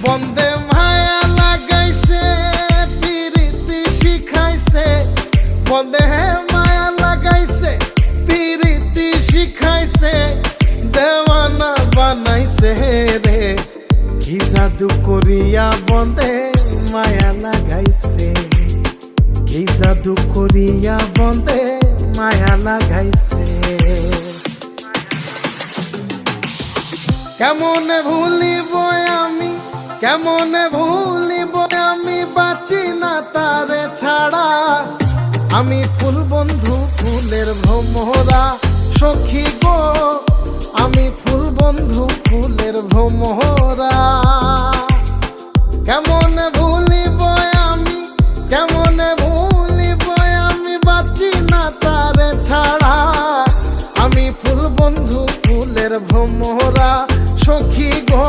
বন্দে মায়া লাগাইছে পিরিতি শিখাইছে, বন্দে মায়া লাগাইছে পিরিতি শিখাইছে, দেওয়ানা বানাইছে রে। কি জাদু করিয়া বন্দে মায়া লাগাইছে, কি জাদু করিয়া বন্দে মায়া লাগাইছে। কেমনে ভুলিব আমি, কেমনে ভুলিব আমি, বাঁচি না তারে ছাড়া। আমি ফুল বন্ধু ফুলের ভ্রমরা সখী গো, আমি ফুল বন্ধু ফুলের ভ্রমরা। কেমনে ভুলিব আমি, কেমনে ভুলিব আমি, বাঁচি না তারে ছাড়া। আমি ফুল বন্ধু ফুলের ভ্রমরা সখী গো।